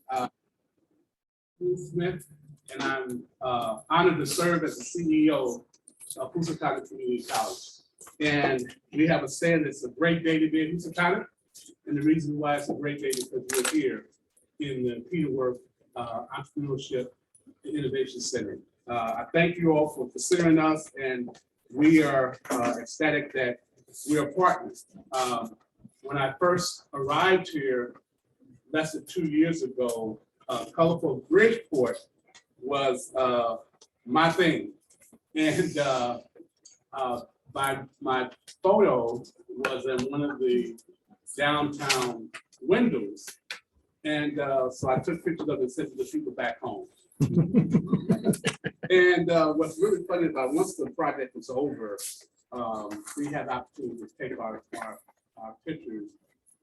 I'm Steve Smith, and I'm honored to serve as the CEO of Housatonic Community College. And we have a saying, it's a great day to be in Housatonic. And the reason why it's a great day is because we're here in the Peterworth Entrepreneurship and Innovation Center. I thank you all for considering us, and we are ecstatic that we are partners. When I first arrived here less than 2 years ago, colorful Bridgeport was my thing. And my photo was in one of the downtown windows. And so I took pictures of it and sent to the people back home. And what's really funny about once the project was over, we had the opportunity to take our pictures.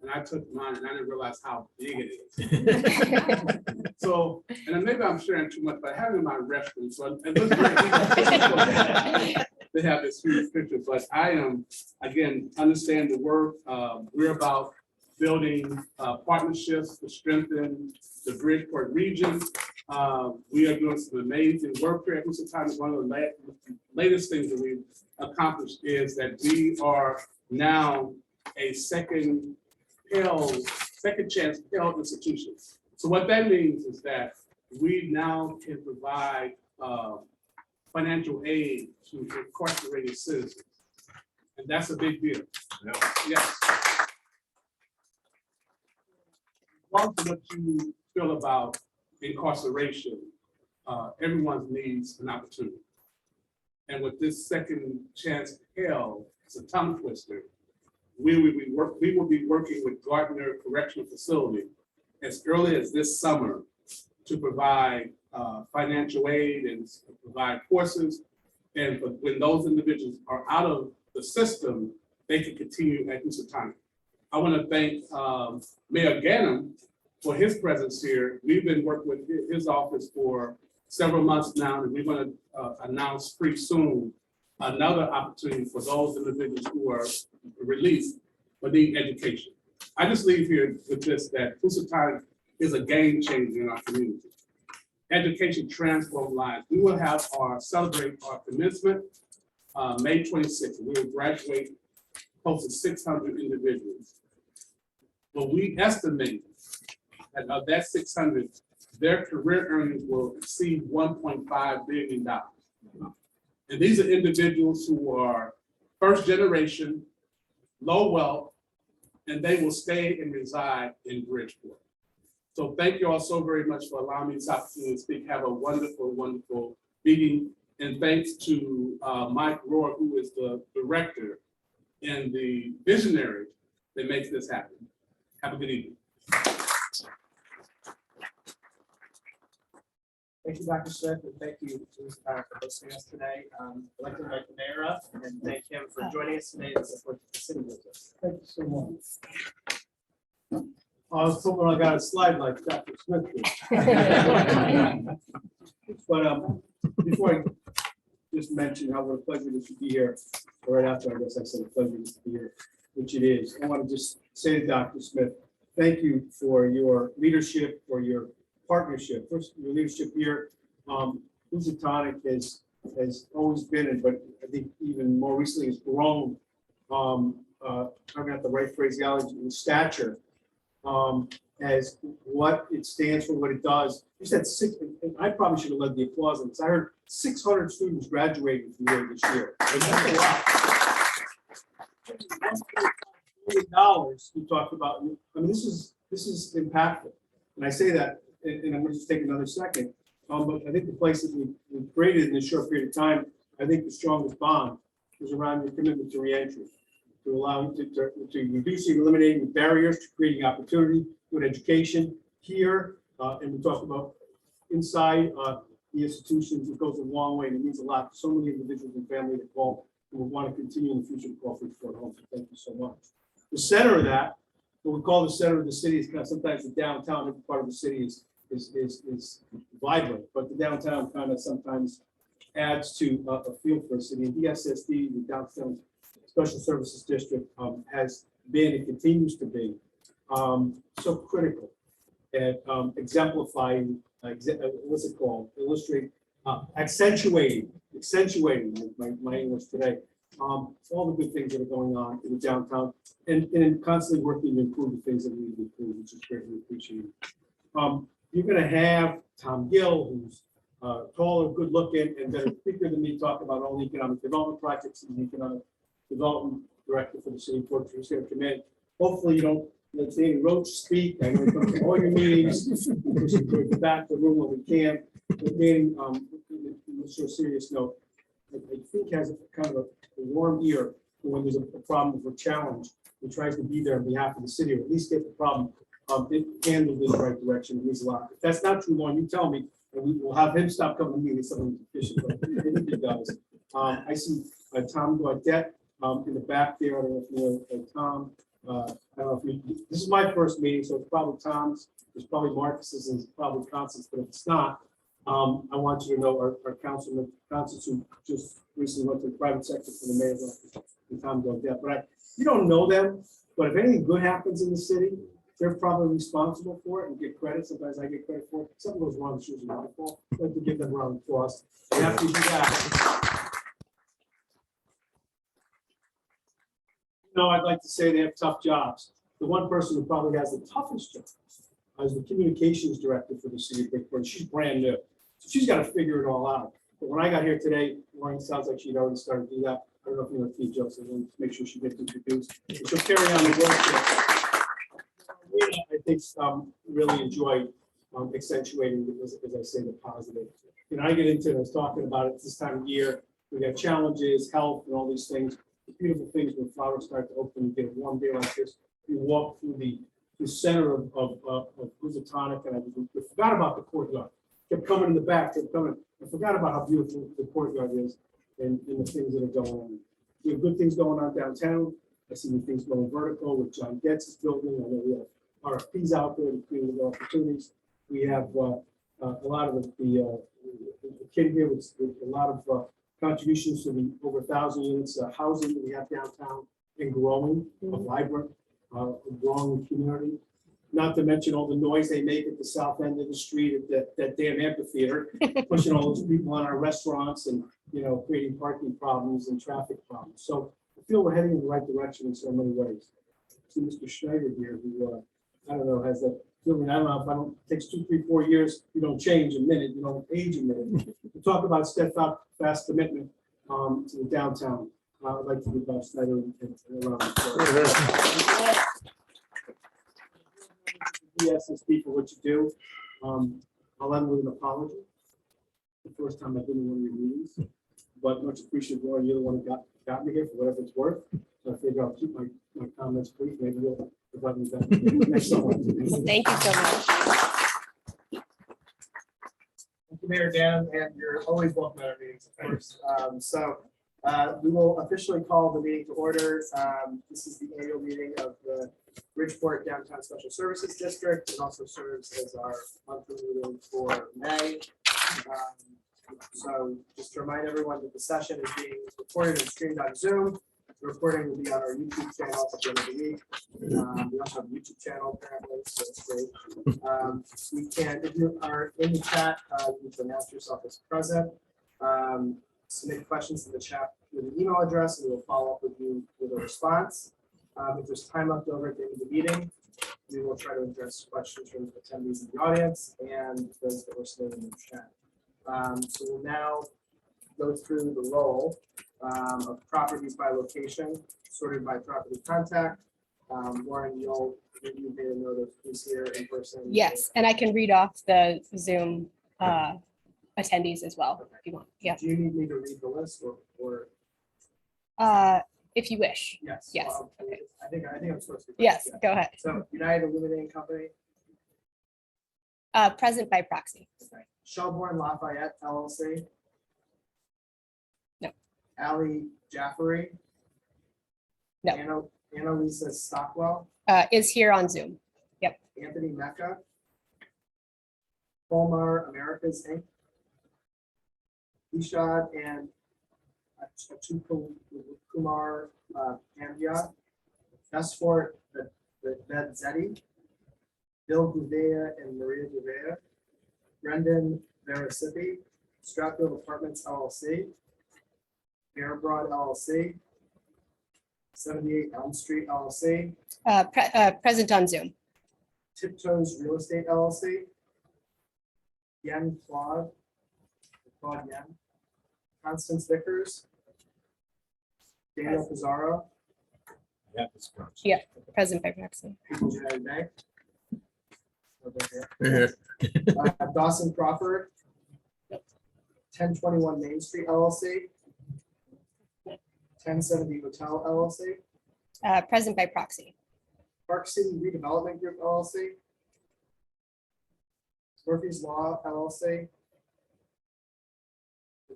And I took mine and I didn't realize how big it is. So, and maybe I'm sharing too much, but I have it in my restroom. So it looks great. They have this huge picture, but I am, again, understand the work. We're about building partnerships to strengthen the Bridgeport region. We are doing some amazing work here at Housatonic. One of the latest things that we've accomplished is that we are now a second chance Pell institution. So what that means is that we now can provide financial aid to incarcerated citizens. And that's a big deal. Yeah. Yes. What you feel about incarceration, everyone needs an opportunity. And with this second chance Pell, it's a tongue twister. We will be working with Gardner Correctional Facility as early as this summer to provide financial aid and provide courses. And when those individuals are out of the system, they can continue at Housatonic. I want to thank Mayor Ganem for his presence here. We've been working with his office for several months now, and we're going to announce pretty soon another opportunity for those individuals who are released but need education. I just leave here with this, that Housatonic is a game changer in our community. Education transforms lives. We will have celebrate our commencement May 26th. We will graduate close to 600 individuals. But we estimate that of that 600, their career earnings will exceed $1.5 billion. And these are individuals who are first generation, low wealth, and they will stay and reside in Bridgeport. So thank you all so very much for allowing me this opportunity to speak. Have a wonderful, wonderful meeting. And thanks to Mike Rohr, who is the director and the visionary that makes this happen. Have a good evening. Thank you, Dr. Smith, and thank you for hosting us today. I'd like to invite the mayor up and thank him for joining us today and support the city with us. Thank you so much. I was hoping I got a slide like Dr. Smith did. But before I just mention how what a pleasure it is to be here, right after I guess I said a pleasure to be here, which it is, I want to just say to Dr. Smith, thank you for your leadership, for your partnership. First, your leadership here. Housatonic has always been, and but I think even more recently has grown. I've got the right phraseology in stature as what it stands for, what it does. You said six, and I probably should have led the applause on this. I heard 600 students graduating from here this year. That's a lot. $1.5 billion you talked about. I mean, this is impactful, and I say that. And I'm going to just take another second. But I think the place that we've created in this short period of time, I think the strongest bond is around your commitment to reentry, to allow to reducing, eliminating the barriers to creating opportunity with education here. And we talk about inside the institutions. It goes a long way, and it means a lot to so many individuals and families that call and will want to continue in the future to call for home. So thank you so much. The center of that, what we call the center of the city, is kind of sometimes the downtown. Every part of the city is vibrant, but the downtown kind of sometimes adds to a feel for a city. And DSSD, the Downtown Special Services District, has been and continues to be so critical at exemplifying, what's it called? Accentuating my English today. All the good things that are going on in the downtown and constantly working to improve the things that we need to improve, which is greatly appreciated. You're gonna have Tom Gill, who's taller, good looking, and better speaker than me, talk about all the economic development projects and the economic development director for the city of Portsmouth. He's gonna come in. Hopefully you don't let Danny Roach speak. I know he comes to all your meetings. Push him toward the back of the room when we can. But Danny, on a serious note, I think has a kind of a warm ear for when there's a problem or a challenge. He tries to be there on behalf of the city, or at least get the problem handled in the right direction. It means a lot. If that's not true, Lauren, you tell me, and we will have him stop coming to meetings. Something efficient, but I think he does. I see Tom Gaudette in the back there. I don't know if you know Tom. I don't know if you, this is my first meeting, so it's probably Tom's. There's probably Marcus's and probably Constance, but if it's not, I want you to know our councilman, Constance, who just recently went to the private sector for the mayor's office, and Tom Gaudette. But you don't know them, but if anything good happens in the city, they're probably responsible for it and get credit. Sometimes I get credit for it. Something goes wrong, it's usually my fault. I'd like to give them a round of applause. And after you do that, I'd like to say they have tough jobs. The one person who probably has the toughest job is the communications director for the city of Bridgeport. She's brand new, so she's got to figure it all out. But when I got here today, Lauren sounds like she'd already started to do that. I don't know if you know T. Joseph, so make sure she gets introduced. And she'll carry on the work. I think really enjoy accentuating, as I say, the positive. You know, I get into it, I was talking about it this time of year. We got challenges, health, and all these things. The beautiful things when flowers start to open, you get a warm day like this. You walk through the center of Housatonic, and I forgot about the courtyard. Kept coming in the back, kept coming. I forgot about how beautiful the courtyard is and the things that are going on. We have good things going on downtown. I see the things going vertical with John Getz's building. I know we have RFPs out there to create opportunities. We have a lot of the kid here with a lot of contributions to the over 1,000 units housing that we have downtown and growing, a vibrant, growing community. Not to mention all the noise they make at the south end of the street at that damn amphitheater, pushing all those people on our restaurants and creating parking problems and traffic problems. So I feel we're heading in the right direction in so many ways. See Mr. Schneider here, who I don't know, has that feeling. I don't know if it takes 2, 3, 4 years, you don't change a minute, you don't age a minute. We talk about steadfast commitment to the downtown. I'd like to give Bob Schneider and around the DSSD for what you do. I'll end with an apology. The first time I've been in one of your meetings, but much appreciated, Laura. You're the one who got me here for whatever it's worth. So I figure I'll keep my comments brief. Maybe you'll provide me back next summer. Thank you so much. Thank you, Mayor Dan, and you're always welcome at our meetings, of course. We will officially call the meeting to order. This is the annual meeting of the Bridgeport Downtown Special Services District. It also serves as our monthly meeting for May. So just to remind everyone that the session is being recorded and streamed on Zoom. The recording will be on our YouTube channel at the end of the week. We also have a YouTube channel apparently, so it's great. We can, if you are in the chat, you can announce yourself as present. Submit questions in the chat with an email address, and we will follow up with you with a response. If there's time left over at the end of the meeting, we will try to address questions from attendees in the audience and those that were submitted in the chat. So we'll now go through the roll of properties by location, sorted by property contact. Warren, you made a note of who's here in person. Yes, and I can read off the Zoom attendees as well, if you want. Yeah. Do you need me to read the list or? If you wish. Yes. Yes. Well, Okay. I think I'm supposed to. Yes, Yeah. go ahead. So United Illuminating Company, Present by proxy. Shelbourne Lafayette LLC. No. Ali Jaffery. No. Annalisa Stockwell, Is here on Zoom. Anthony Mecca. Colmar Americas Inc. Ishad and Kumar Pandya. Bestfort the Zeddy. Bill Gouveia and Maria Gouveia, Brendan Verisipi, Stratfield Apartments LLC, Bear Broad LLC, 78 Elm Street LLC, Present on Zoom. Tiptoes Real Estate LLC, Yen Claude Yen, Constance Vickers, Daniel Pizarro, Present by proxy. People's United Bank. Over here. Dawson Crawford, 1021 Main Street LLC, 1070 Hotel LLC, Present by proxy. Park City Redevelopment Group LLC, Murphy's Law LLC,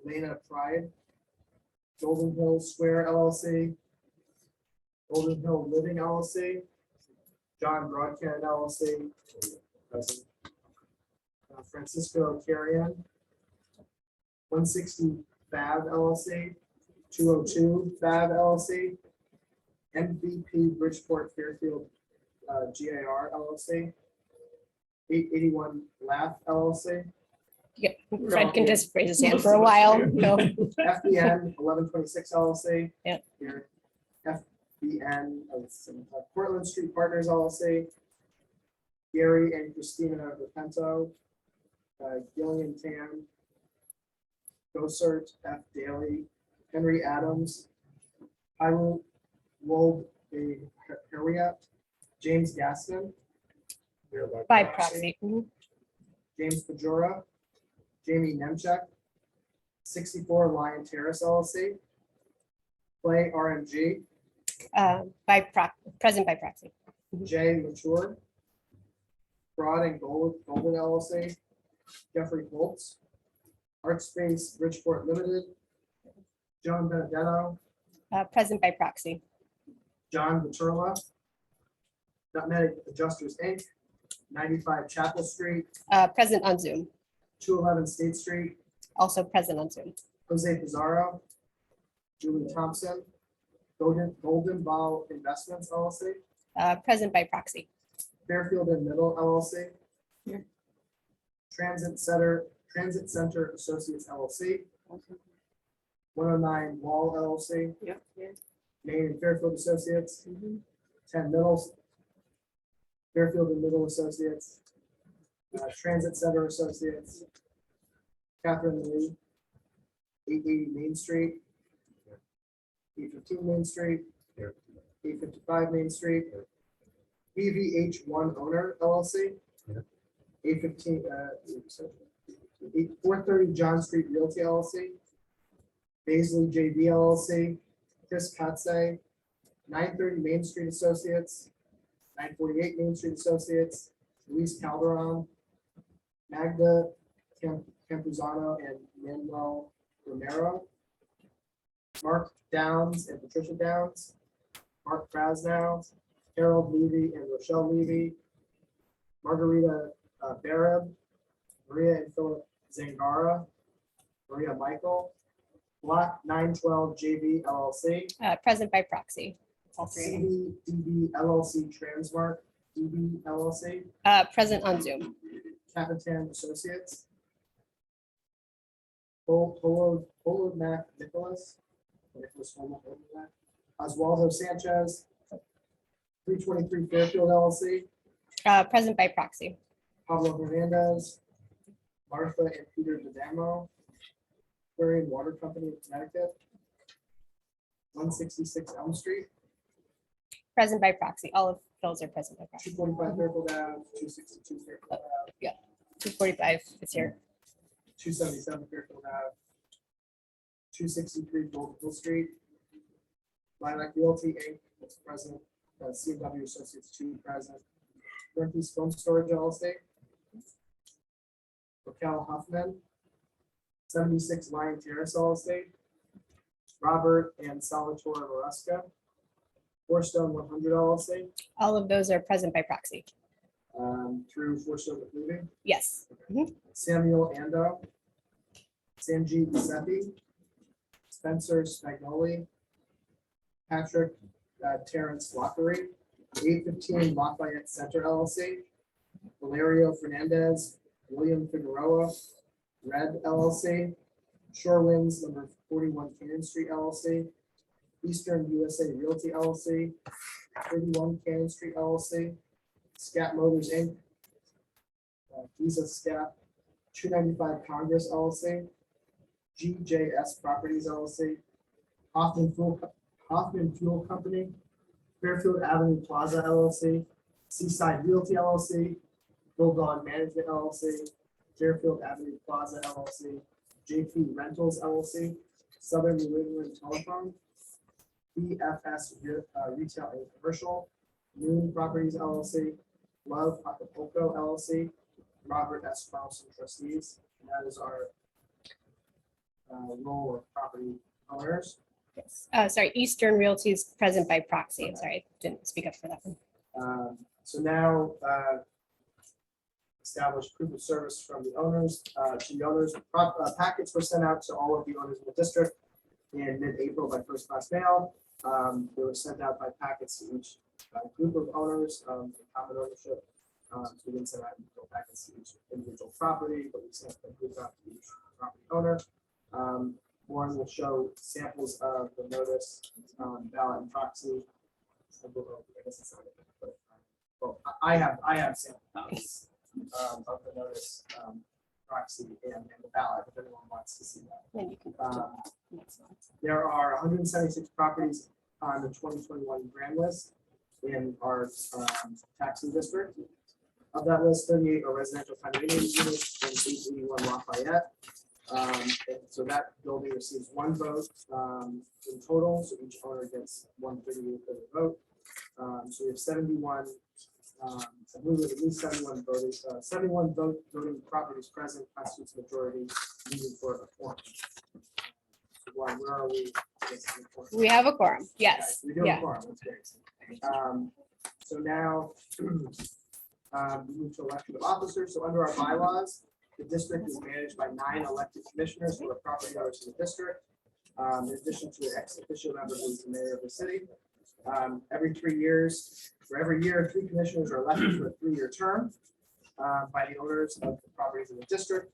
Elena Pride, Golden Hill Square LLC, Golden Hill Living LLC, John Broadcan LLC, present. Francisco Carrion, 160 Fab LLC, 202 Fab LLC, MVP Bridgeport Fairfield GIR LLC, 881 Laugh LLC, Yeah, Fred can just raise his hand for a while. No. FBN 1126 LLC. Yep. Here, FBN of Portland Street Partners LLC, Gary and Christina Repento, Gillian Tan, Gosert F. Daly, Henry Adams, Hiru Wold Harriet, James Gaston, By proxy. Mhm. James Pajora, Jamie Nemchek, 64 Lion Terrace LLC, Clay RMG, Present by proxy. Jay Mature, Broad and Golden LLC, Jeffrey Holtz, Artspace Bridgeport Limited, Joan Benedetto, Present by proxy. John Viturla, Nutmeg Adjusters Inc., 95 Chapel Street, Present on Zoom. 211 State Street, Also present on Zoom. Jose Pizarro, Julie Thompson, Golden Ball Investments LLC, Present by proxy. Fairfield and Middle LLC, Here. Transit Center Associates LLC, 109 Wall LLC, Yep. Maine and Fairfield Associates, Mhm. 10 Middle, Fairfield and Middle Associates, Transit Center Associates, Catherine Lee, 880 Main Street, 815 Main Street, 855 Main Street, BVH1 Owner LLC, 815, 430 John Street Realty LLC, Baisley JV LLC, Chris Katse, 930 Main Street Associates, 948 Main Street Associates, Luis Calderon, Magda Campuzano and Manuel Romero, Mark Downs and Patricia Downs, Mark Krasnow, Harold Levy and Rochelle Levy, Margarita Barab, Maria and Philip Zangara, Maria Michael, Block 912 JV LLC, Present by proxy. All three. CDDB LLC Transmark DB LLC, Present on Zoom. Capitan Associates, Polo Mac Nicholas, Oswaldo Sanchez, 323 Fairfield LLC, Present by proxy. Pablo Hernandez, Martha and Peter DeDamo, Aquarian Water Company of Connecticut, 166 Elm Street, Present by proxy. All of those are present by proxy. 245 Fairfield Ave, 262 Fairfield Ave, 245 is here. 277 Fairfield Ave, 263 Golden Hill Street, Lilac Realty Inc., that's present, CW Associates 2 present, Northeast Phone Storage LLC, Raquel Huffman, 76 Lion Terrace LLC, Robert and Salvatore Maresca, Fourstone 100 LLC, All of those are present by proxy. through Fourstone Moving, Yes. Mhm. Samuel Ando, Sanjeev Sethi, Spencer Spagnoli, Patrick Terrence Lockery, 815 Lafayette Center LLC, Valerio Fernandez, William Figueroa, Red LLC, Shore Winds number 41 Cannon Street LLC, Eastern USA Realty LLC, 31 Cannon Street LLC, Scat Motors Inc., Visa Scat, 295 Congress LLC, GJS Properties LLC, Hoffman Fuel Company, Fairfield Avenue Plaza LLC, Seaside Realty LLC, Bulldog Management LLC, Fairfield Avenue Plaza LLC, JP Rentals LLC, Southern New England Telephone, BFS Retail and Commercial, Moon Properties LLC, Love Acapulco LLC, Robert S. Carlson trustees. And that is our role of property owners. Yes. Sorry, Eastern Realty is present by proxy. I'm sorry, didn't speak up for that one. So now establish proof of service from the owners to the owners. Packets were sent out to all of the owners in the district in mid-April by first class mail. They were sent out by packets to each group of owners in common ownership. So we didn't send out individual packets to each individual property, but we sent a group out to each property owner. Warren will show samples of the notice, ballot and proxy. I guess it's not it, but, well, I have sample copies of the notice, proxy and the ballot, if anyone wants to see that. Then you can go to the next one. There are 176 properties on the 2021 grand list in our taxing district. Of that list, 38 are residential condominium units and 881 Lafayette. And so that building receives one vote in total, so each owner gets 138 for the vote. So we have 71, I believe there's at least 71 voting, 71 voting properties present constitutes majority needed for a quorum. So Warren, where are we? We have a quorum. Yes. We do have Yeah. a quorum, that's great. So now we move to election of officers. So under our bylaws, the district is managed by 9 elected commissioners who are property owners in the district. In addition to the ex officio member who is the mayor of the city. Every 3 years, for every year, 3 commissioners are elected for a 3-year term by the owners of the properties in the district.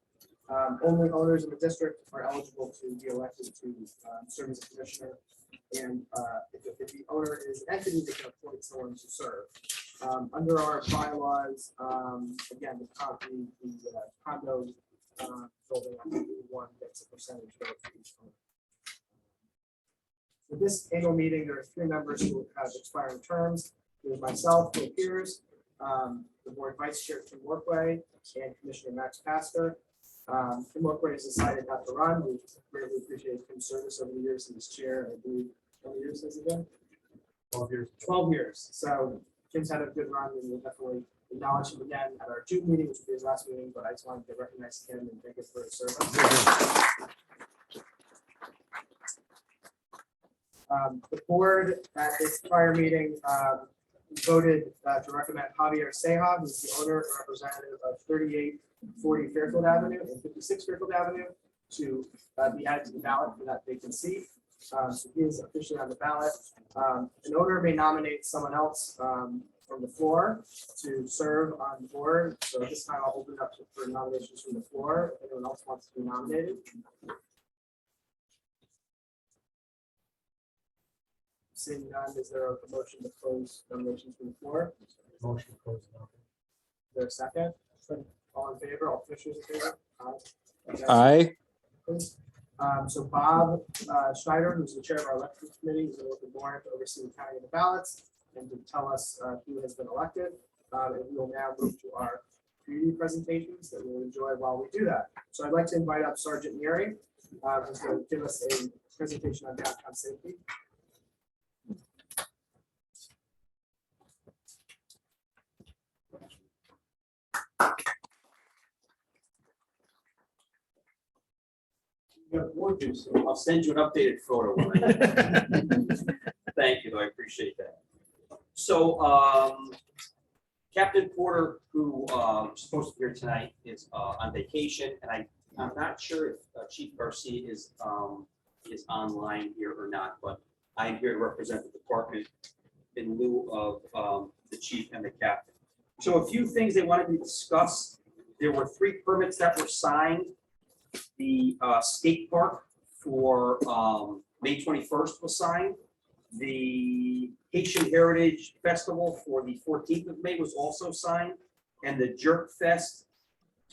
Only owners in the district are eligible to be elected to serve as a commissioner. And if the owner is an entity, they can appoint someone to serve. Under our bylaws, again, the condo building on one gets a percentage vote for each owner. For this annual meeting, there are 3 members who have expiring terms. There's myself, Bill Peters, the board vice chair, Tim Workway, and Commissioner Max Pastor. Tim Workway has decided not to run. We greatly appreciate Tim's service over the years in this chair. I believe, how many years has it been? 12 years. 12 years. So Tim's had a good run, and we'll definitely acknowledge him again at our June meeting, which will be his last meeting, but I just wanted to recognize him and thank him for his service. The board at its prior meeting voted to recommend Javier Seja, who's the owner and representative of 3840 Fairfield Avenue and 56 Fairfield Avenue, to be added to the ballot for that vacant seat. So he is officially on the ballot. An owner may nominate someone else from the floor to serve on the board. So at this time, I'll open it up for nominations from the floor. If anyone else wants to be nominated. Seeing none, is there a motion to close nominations from the floor? Motion to close. Is there a second? All in favor, all commissioners in favor? Aye. So Bob Schneider, who's the chair of our election committee, is going to look at Warren to oversee the counting of the ballots and to tell us who has been elected. And we will now move to our community presentations that we'll enjoy while we do that. So I'd like to invite up Sergeant Neary, who's going to give us a presentation on downtown safety. You're gorgeous. I'll send you an updated photo. Thank you, I appreciate that. So Captain Porter, who is supposed to be here tonight, is on vacation, and I'm not sure if Chief Garcia is online here or not, but I'm here to represent the department in lieu of the chief and the captain. So a few things they wanted to discuss. There were 3 permits that were signed. The skate park for May 21st was signed. The Haitian Heritage Festival for the 14th of May was also signed. And the Jerk Fest,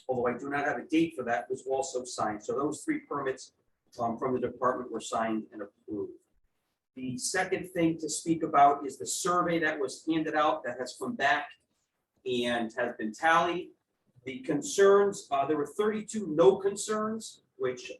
although I do not have a date for that, was also signed. So those 3 permits from the department were signed and approved. The second thing to speak about is the survey that was handed out that has come back and has been tallied. The concerns, there were 32 no concerns, which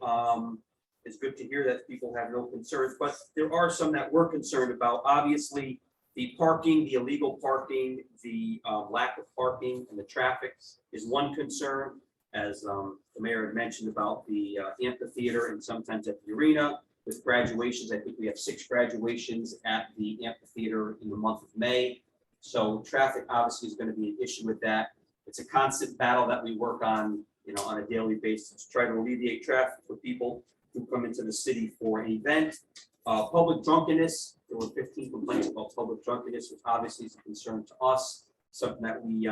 is good to hear that people have no concerns, but there are some that we're concerned about. Obviously, the parking, the illegal parking, the lack of parking and the traffic is one concern, as the mayor had mentioned about the amphitheater and sometimes at the arena. With graduations, I think we have 6 graduations at the amphitheater in the month of May. So traffic obviously is going to be an issue with that. It's a constant battle that we work on, on a daily basis to try to alleviate traffic for people who come into the city for an event. Public drunkenness, there were 15 complaints about public drunkenness, which obviously is a concern to us, something that we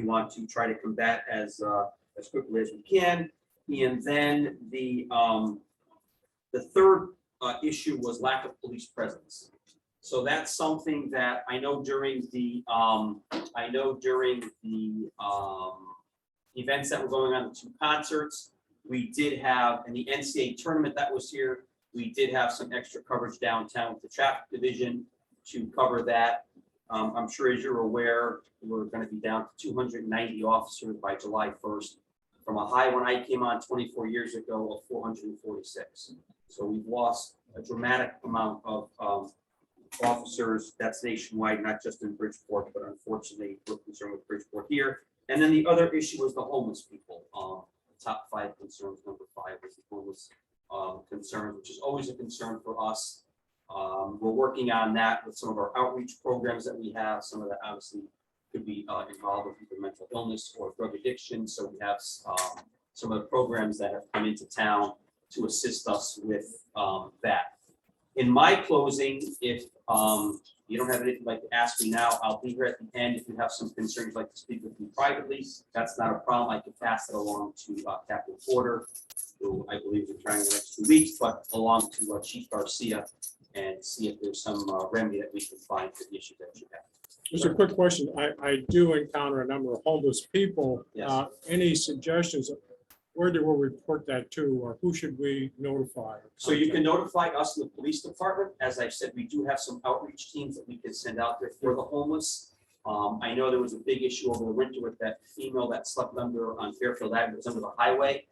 want to try to combat as quickly as we can. And then the third issue was lack of police presence. So that's something that I know during the events that were going on, the 2 concerts, we did have, in the NCAA tournament that was here, we did have some extra coverage downtown with the traffic division to cover that. I'm sure as you're aware, we're going to be down to 290 officers by July 1st from a high when I came on 24 years ago of 446. So we've lost a dramatic amount of officers. That's nationwide, not just in Bridgeport, but unfortunately we're concerned with Bridgeport here. And then the other issue was the homeless people. Top 5 concerns, number 5 was the homeless concern, which is always a concern for us. We're working on that with some of our outreach programs that we have. Some of that obviously could be involved with either mental illness or drug addiction. So we have some of the programs that have come into town to assist us with that. In my closing, if you don't have anything you'd like to ask me now, I'll be here at the end. If you have some concerns you'd like to speak with me privately, that's not a problem. I can pass it along to Captain Porter, who I believe is trying the next 2 weeks, but along to Chief Garcia and see if there's some remedy that we can find for the issue that you have. Just a quick question. I do encounter a number of homeless people. Yes. Any suggestions? Where do we report that to, or who should we notify? So you can notify us in the police department. As I said, we do have some outreach teams that we can send out there for the homeless. I know there was a big issue over the winter with that female that slept on Fairfield Avenue, it was under the highway.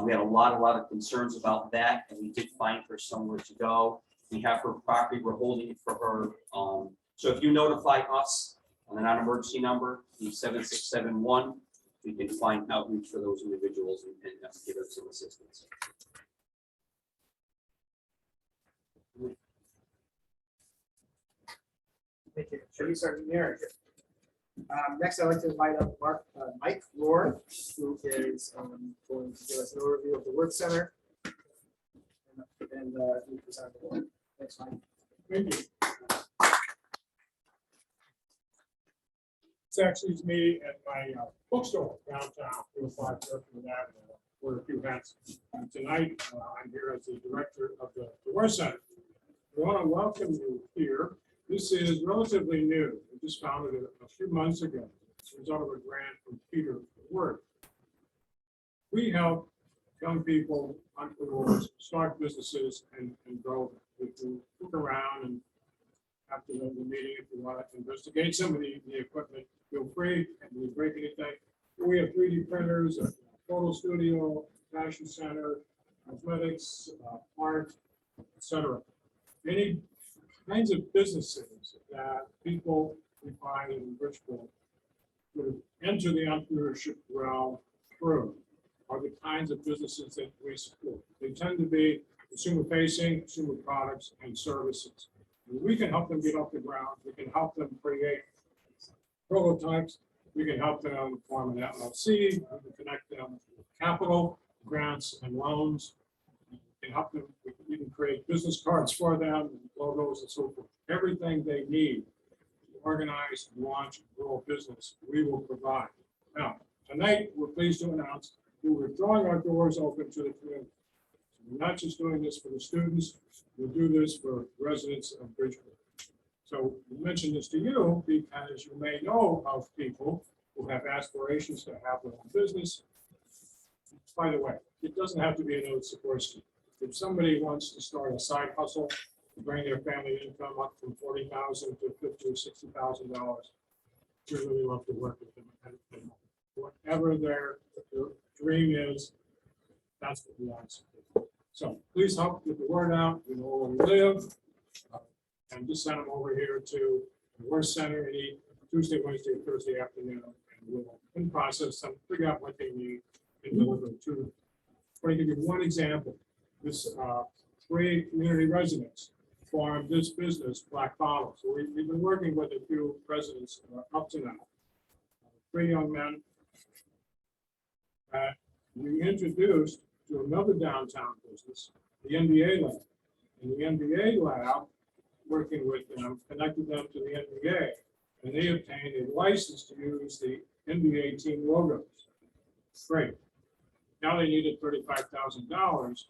We had a lot of concerns about that, and we did find her somewhere to go. We have her property, we're holding it for her. So if you notify us on the non-emergency number, the 7671, we can find outreach for those individuals and give them some assistance. Thank you. Should we start the narrative? Next, I'd like to invite up Mike Rohr, who is going to give us an overview of the work center. And we present the board. Thanks, Mike. Thank you. It's actually me at my bookstore downtown, 205 Fairfield Avenue, for a few events. Tonight, I'm here as the director of the Work Center. We want to welcome you here. This is relatively new. We just founded it a few months ago. It's a result of a grant from Peter Work. We help young people, entrepreneurs, start businesses and grow them. We can look around, and after the meeting, if you want to investigate some of the equipment, feel free. And we break anything. We have 3D printers, a photo studio, fashion center, athletics, art, etc. Any kinds of businesses that people we find in Bridgeport would enter the entrepreneurship realm through are the kinds of businesses that we support. They tend to be consumer-facing, consumer products and services. And we can help them get off the ground. We can help them create prototypes. We can help them form an LLC. We can connect them with capital, grants, and loans. We can help them. We can even create business cards for them, logos, and so forth. Everything they need organize, launch, and grow a business, we will provide. Now, tonight, we're pleased to announce that we're throwing our doors open to the community. We're not just doing this for the students, we'll do this for residents of Bridgeport. So we mention this to you because you may know of people who have aspirations to have their own business. By the way, it doesn't have to be an old Sikorsky. If somebody wants to start a side hustle to bring their family income up from $40,000 to $50,000 or $60,000, we really love to work with them. And whatever their dream is, that's what we want to do. So please help get the word out. You know where we live. And just send them over here to the Worth Center any Tuesday, Wednesday, or Thursday afternoon. And we'll in process them, figure out what they need and deliver to them. I'm going to give you one example. This 3 community residents formed this business, Black Bottle. So we've been working with a few residents up to now. 3 young men that we introduced to another downtown business, the NBA Lab. And the NBA Lab, working with them, connected them to the NBA. And they obtained a license to use the NBA team logos. Great. Now they needed $35,000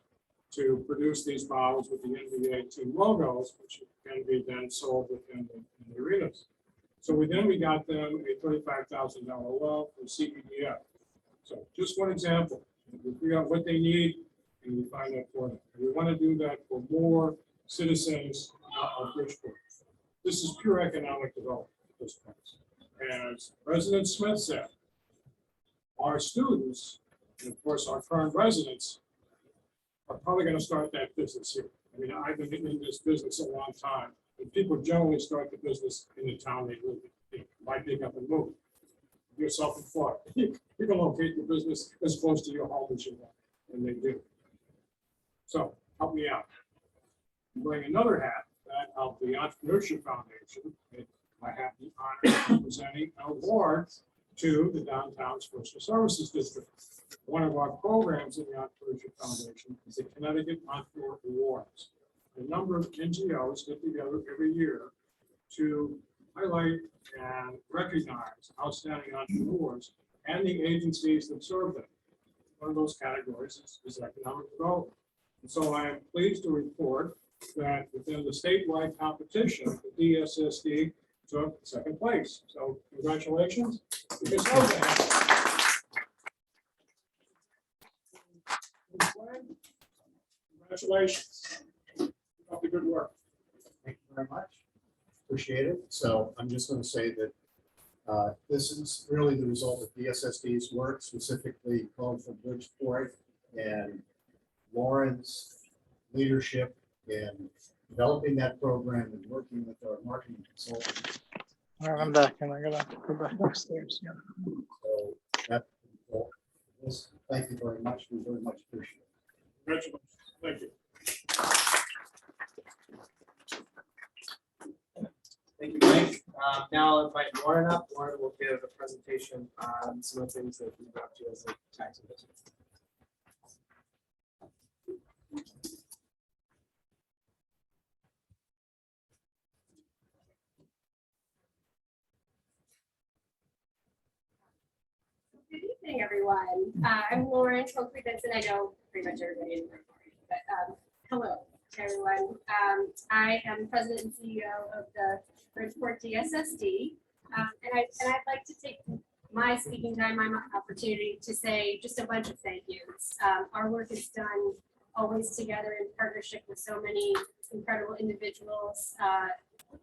to produce these bottles with the NBA team logos, which can be then sold within the arenas. So we got them a $35,000 loan from CEDF. So just one example. We figure out what they need and we find that for them. And we want to do that for more citizens of Bridgeport. This is pure economic development at this point. As President Smith said, our students, and of course our current residents, are probably going to start that business here. I mean, I've been in this business a long time, and people generally start the business in the town they live in. Why pick up and move? You're self-employed. You can locate your business as close to your home as you want, and they do. So help me out. I'm wearing another hat, that of the Entrepreneurship Foundation. I have the honor of presenting an award to the Downtown Special Services District. One of our programs in the Entrepreneurship Foundation is the Connecticut Entrepreneur Awards. A number of NGOs get together every year to highlight and recognize outstanding entrepreneurs and the agencies that serve them. One of those categories is economic development. And so I am pleased to report that within the statewide competition, the DSSD took 2nd place. So congratulations. Congratulations. Keep up the good work. Thank you very much. Appreciate it. So I'm just going to say that this is really the result of DSSD's work, specifically called for Bridgeport and Lauren's leadership in developing that program and working with our marketing consultant. All right, I'm back and I gotta go back upstairs. Yeah. So that, thank you very much. We very much appreciate it. Congratulations. Thank you. Thank you, Mike. Now I'll invite Lauren up. Lauren will give a presentation on some of the things that we've got to as a tax business. Good evening, everyone. I'm Lauren. Hopefully Benson. I know pretty much everybody in the room already, but hello to everyone. I am president and CEO of the Bridgeport DSSD, and I'd like to take my speaking time, my opportunity to say just a bunch of thank yous. Our work is done always together in partnership with so many incredible individuals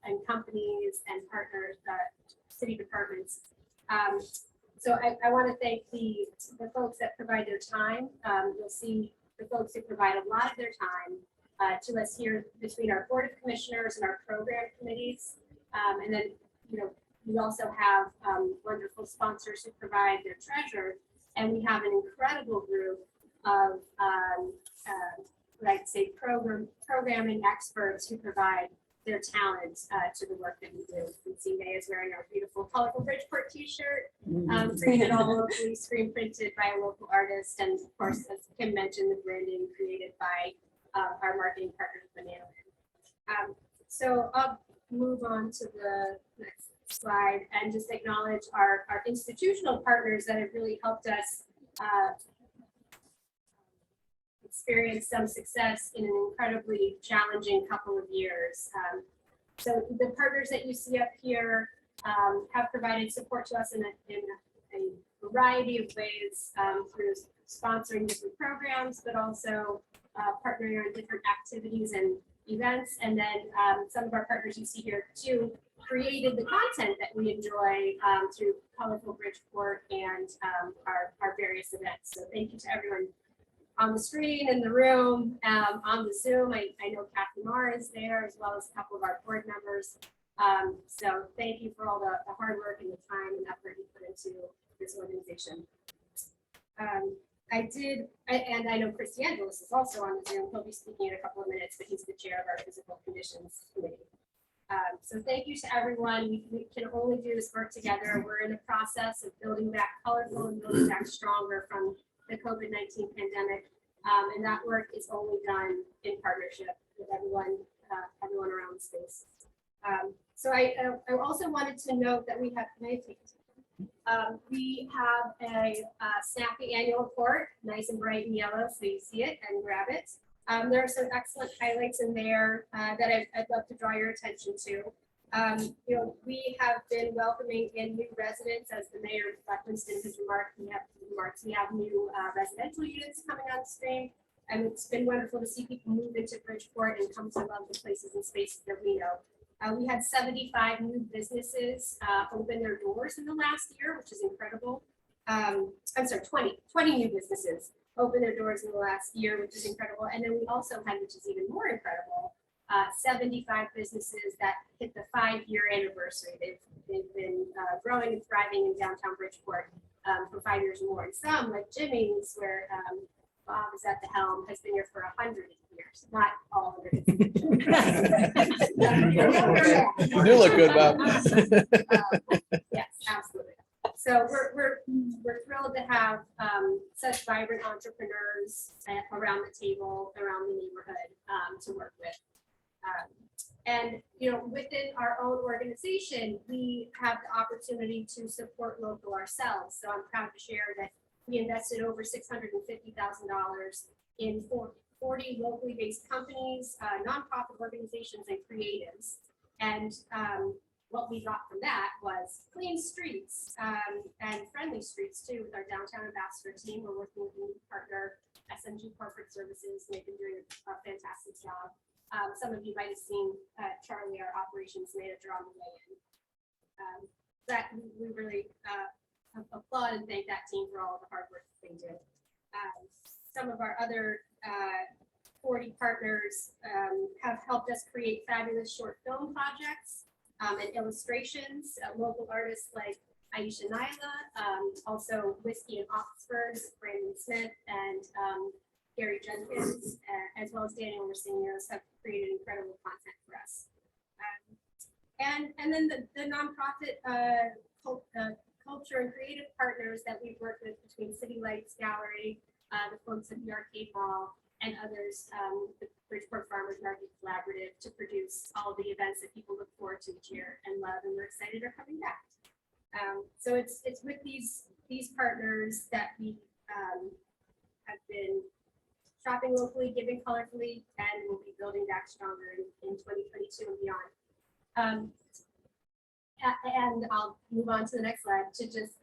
and companies and partners, city departments. So I want to thank the folks that provide their time. You'll see the folks who provide a lot of their time to us here between our Board of Commissioners and our program committees. And then, we also have wonderful sponsors who provide their treasure. And we have an incredible group of, what I'd say, programming experts who provide their talents to the work that we do. You can see May is wearing our beautiful colorful Bridgeport t-shirt, created all locally, screen printed by a local artist. And of course, as Kim mentioned, the branding created by our marketing partners, Banana. So I'll move on to the next slide and just acknowledge our institutional partners that have really helped us experience some success in an incredibly challenging couple of years. So the partners that you see up here have provided support to us in a variety of ways through sponsoring different programs, but also partnering on different activities and events. And then some of our partners you see here too created the content that we enjoy through Colorful Bridgeport and our various events. So thank you to everyone on the screen, in the room, on the Zoom. I know Kathy Marr is there, as well as a couple of our board members. So thank you for all the hard work and the time and effort you put into this organization. And I know Chris DeAngelis is also on the Zoom. He'll be speaking in a couple of minutes, but he's the chair of our Physical Conditions Committee. So thank you to everyone. We can only do this work together. We're in the process of building back colorful and building back stronger from the COVID-19 pandemic. And that work is only done in partnership with everyone around the space. So I also wanted to note that we have, we have a snappy annual report, nice and bright and yellow, so you see it and grab it. There are some excellent highlights in there that I'd love to draw your attention to. You know, we have been welcoming in new residents, as the mayor referenced in his remarks. We have new residential units coming on stream, and it's been wonderful to see people move into Bridgeport and come to love the places and spaces that we know. We had 75 new businesses open their doors in the last year, which is incredible. I'm sorry, 20 new businesses open their doors in the last year, which is incredible. And then we also had, which is even more incredible, 75 businesses that hit the 5-year anniversary. They've been growing and thriving in downtown Bridgeport for 5 years or more. And some, like Jimmy's, where Bob is at the helm, has been here for 100 years. Not all of it. You do look good, Bob. Yes, absolutely. So we're thrilled to have such vibrant entrepreneurs around the table, around the neighborhood to work with. And you know, within our own organization, we have the opportunity to support local ourselves. So I'm proud to share that we invested over $650,000 in 40 locally based companies, nonprofit organizations, and creatives. And what we got from that was clean streets and friendly streets too with our downtown ambassador team. We're working with a new partner, SMG Corporate Services. They've been doing a fantastic job. Some of you might have seen Charlie, our operations manager, on the way in. That we really applaud and thank that team for all of the hard work that they do. Some of our other 40 partners have helped us create fabulous short film projects and illustrations. Local artists like Aisha Naila, also Whiskey in Oxford, Brandon Smith, and Gary Jenkins, as well as Daniel Mercenos, have created incredible content for us. And then the nonprofit culture and creative partners that we've worked with between City Lights Gallery, the folks at the Arcade Mall, and others, the Bridgeport Farmers Market Collaborative, to produce all the events that people look forward to each year and love, and we're excited are coming back. So it's with these partners that we have been shopping locally, giving colorfully, and we'll be building back stronger in 2022 and beyond. And I'll move on to the next slide to just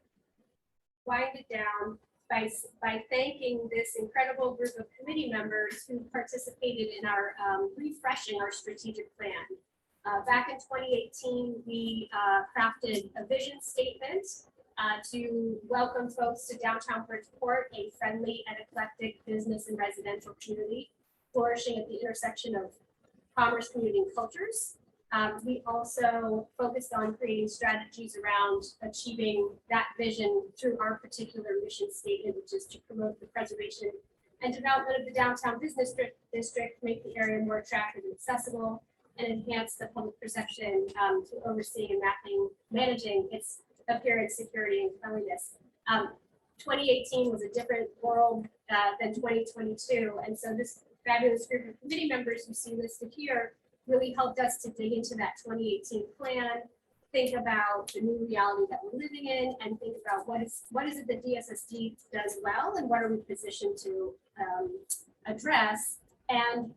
wind it down by thanking this incredible group of committee members who participated in our refreshing our strategic plan. Back in 2018, we crafted a vision statement to welcome folks to downtown Bridgeport, a friendly and eclectic business and residential community flourishing at the intersection of commerce, community, and cultures. We also focused on creating strategies around achieving that vision through our particular mission statement, which is to promote the preservation and development of the downtown business district, make the area more attractive and accessible, and enhance the public perception to overseeing and managing its appearance, security, and cleanliness. 2018 was a different world than 2022, and so this fabulous group of committee members you see listed here really helped us to dig into that 2018 plan think about the new reality that we're living in and think about what is it that DSSD does well and what are we positioned to address, and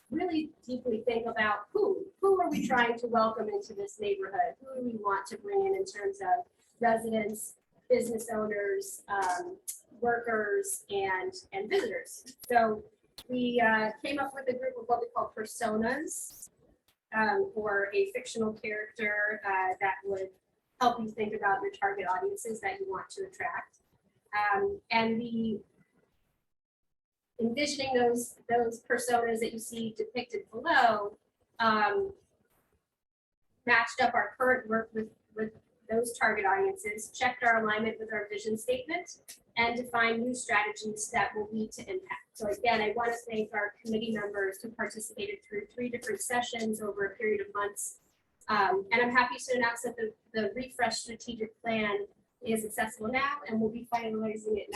really deeply think about who are we trying to welcome into this neighborhood? Who do we want to bring in terms of residents, business owners, workers, and visitors. So we came up with a group of what we call personas, or a fictional character that would help you think about your target audiences that you want to attract. And the envisioning those personas that you see depicted below matched up our current work with those target audiences, checked our alignment with our vision statement, and defined new strategies that will lead to impact. So again, I want to thank our committee members who participated through 3 different sessions over a period of months. And I'm happy to announce that the refreshed strategic plan is accessible now, and we'll be finalizing it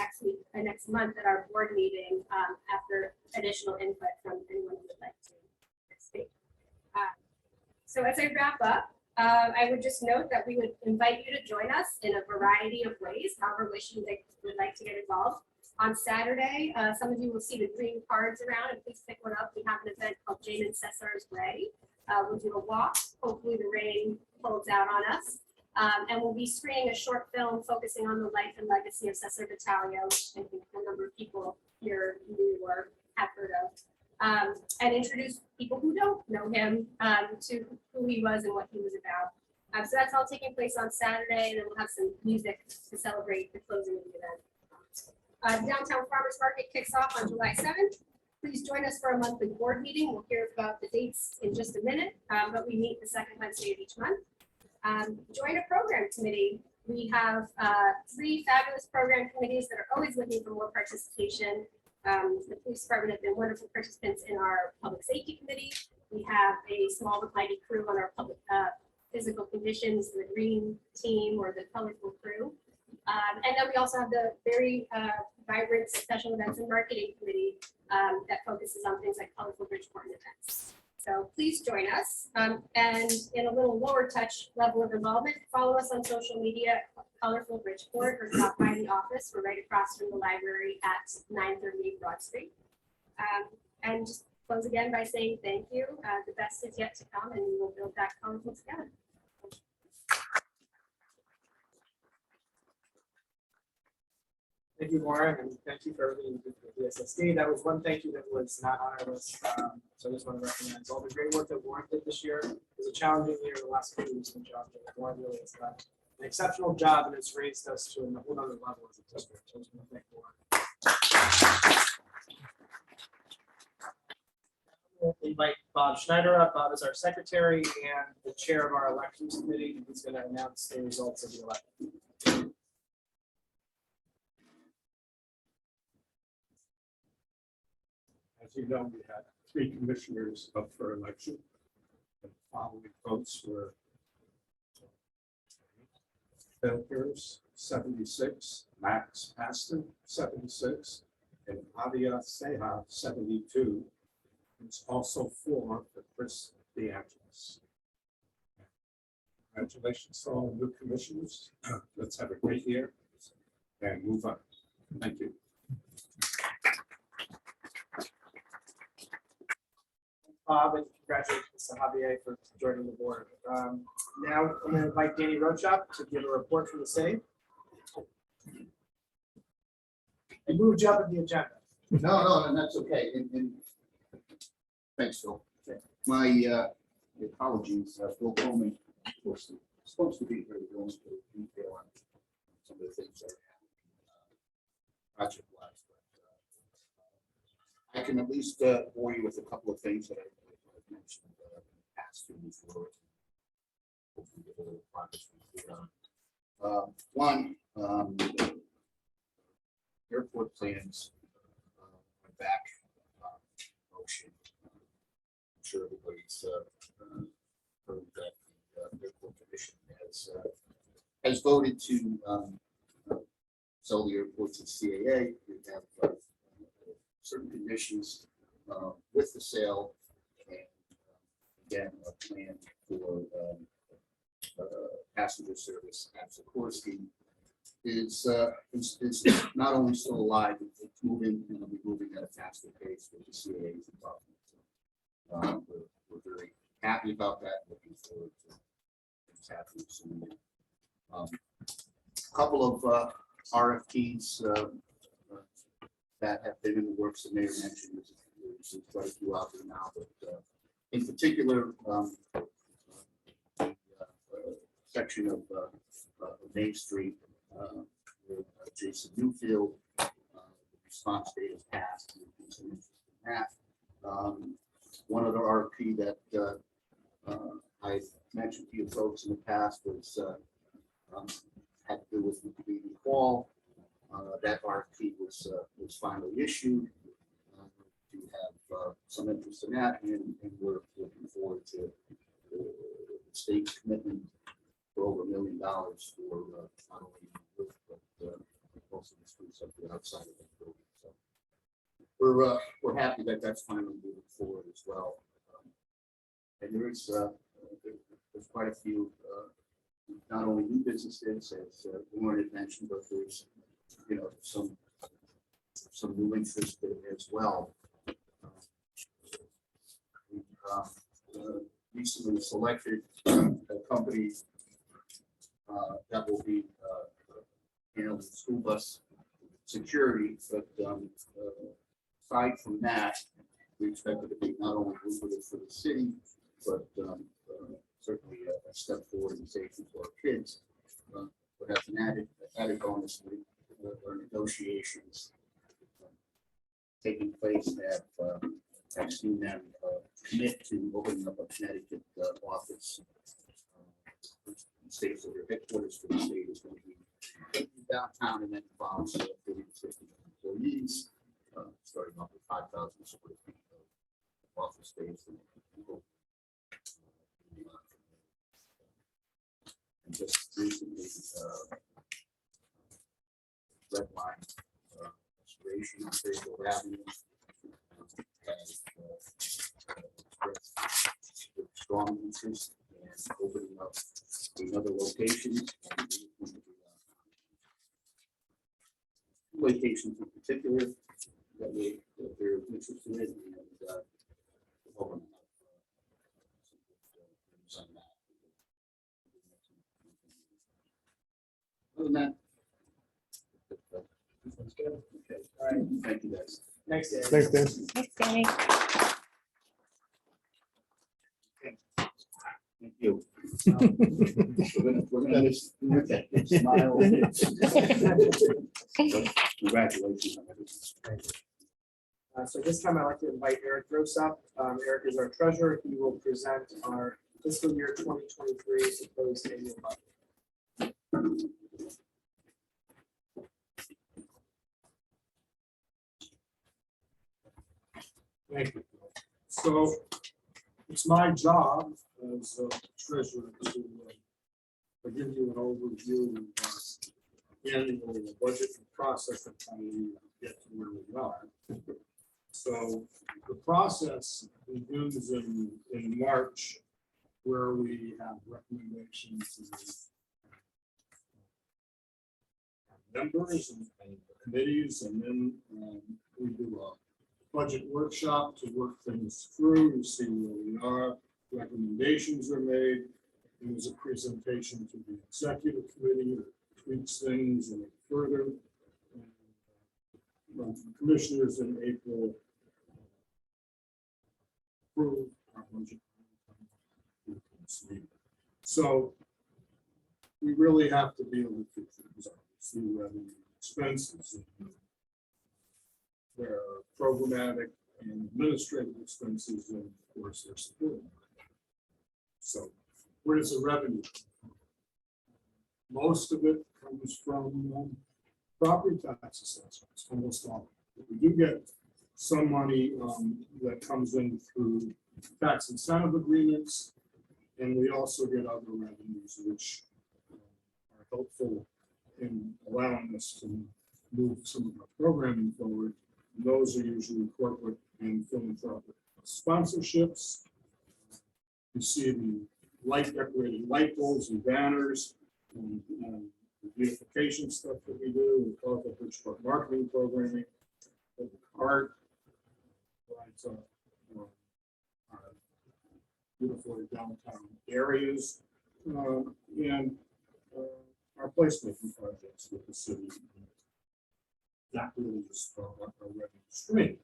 next month at our board meeting after additional input from anyone who would like to speak. So as I wrap up, I would just note that we would invite you to join us in a variety of ways, however wish you would like to get involved. On Saturday, some of you will see the green cards around, and please pick one up. We have an event called Jane and Cesar's Way. We'll do a walk. Hopefully the rain holds out on us. And we'll be screening a short film focusing on the life and legacy of Cesar Battaglia, which I think a number of people here knew or have heard of, and introduce people who don't know him to who he was and what he was about. So that's all taking place on Saturday, and then we'll have some music to celebrate the closing of the event. Downtown Farmers Market kicks off on July 7th. Please join us for a monthly board meeting. We'll hear about the dates in just a minute, but we meet the second Wednesday of each month. Join a program committee. We have 3 fabulous program committees that are always looking for more participation. The police department have been wonderful participants in our public safety committee. We have a small but mighty crew on our public physical conditions, the green team or the colorful crew. And then we also have the very vibrant special events and marketing committee that focuses on things like colorful Bridgeport events. So please join us. And in a little lower touch level of involvement, follow us on social media, Colorful Bridgeport, or stop by the office. We're right across from the library at 938 Broad Street. And just close again by saying thank you. The best is yet to come, and we will build that colorful together. Thank you, Lauren, and thank you for everything you did for the DSSD. That was one thank you that was not on our list. So I just want to recognize all the great work that Lauren did this year. It was a challenging year. The last few weeks, good job. Lauren really has done an exceptional job, and it's raised us to a whole other level as a district. So I just want to thank Lauren. We'll invite Bob Schneider up. Bob is our secretary and the chair of our elections committee. He's going to announce the results of the election. As you know, we had 3 commissioners up for election. The following votes were Bill Pierce, 76, Max Aston, 76, and Avia Seha, 72. It's also 4 for Chris DeAngelis. Congratulations to all the new commissioners. Let's have a great year and move on. Thank you. Bob, and congratulations to Javier for joining the board. Now I'm going to invite Danny Rochop to give a report from the same. I moved you up in the agenda. No, and that's okay. Thanks, Phil. My apologies, Phil Coleman was supposed to be here to go into detail on some of the things that are happening project-wise, but I can at least bore you with a couple of things that I've mentioned in the past few before. Hopefully get a little progress on. One, airport plans went back motion. I'm sure everybody's heard that the airport commission has voted to sell the airport to CAA. We have certain conditions with the sale, and again, a plan for passenger service at Sikorsky is not only still alive, it's moving, and it'll be moving at a faster pace with the CAA's involvement. We're very happy about that, looking forward to what's happening soon. A couple of RFPs that have been in the works, the mayor mentioned, there's quite a few out there now, but in particular, section of Main Street, with Jason Newfield, the response date has passed. There's some interest in that. One other RFP that I mentioned to you folks in the past was had to do with the community hall. That RFP was finally issued. We have some interest in that, and we're looking forward to the state's commitment for over $1 million for not only the roof, but also the streets up the outside of that building. So we're happy that that's finally moving forward as well. And there's quite a few not only new businesses, as Warren had mentioned, but there's some new interest as well. Recently selected a company that will be handling school bus security, but aside from that, we expect it to be not only lucrative for the city, but certainly a step forward in safety for our kids. But as an added bonus, our negotiations taking place that I've seen them commit to opening up a Connecticut office. States that their headquarters for the state is going to be downtown, and then involves 30 to 50 employees, starting off with 5,000 square feet of office space. And just recently, red line restoration on Fayetteville Avenue. Strong interest in opening up another location. Locations in particular that they're interested in, and hoping some of that. Other than that, Sounds good. okay. All right. Thank you guys. Thanks, Dan. Thanks, Dan. Thanks, Danny. Thank you. We're gonna miss that smile. But congratulations on everything. So this time I'd like to invite Eric Gross up. Eric is our treasurer. He will present our fiscal year 2023 proposed annual budget. Thank you. So it's my job as treasurer to give you an overview of our annual budget process and how we get to where we are. So the process begins in March, where we have recommendations of members and committees, and then we do a budget workshop to work things through, to see where we are, recommendations are made, and there's a presentation to the executive committee that tweaks things and further. And commissioners in April approve our budget. So we really have to deal with the revenue expenses. There are programmatic and administrative expenses, and of course, there's support. So where does the revenue come from? Most of it comes from property tax assessments, almost all. But we do get some money that comes in through tax incentive agreements, and we also get other revenues which are helpful in allowing us to move some of our programming forward. And those are usually corporate and philanthropic sponsorships, receiving light decorating light bulbs and banners, and the beautification stuff that we do, we call it the Bridgeport marketing programming, the art, right, our beautiful downtown areas, and our placemaking projects with the city. That really is our revenue stream.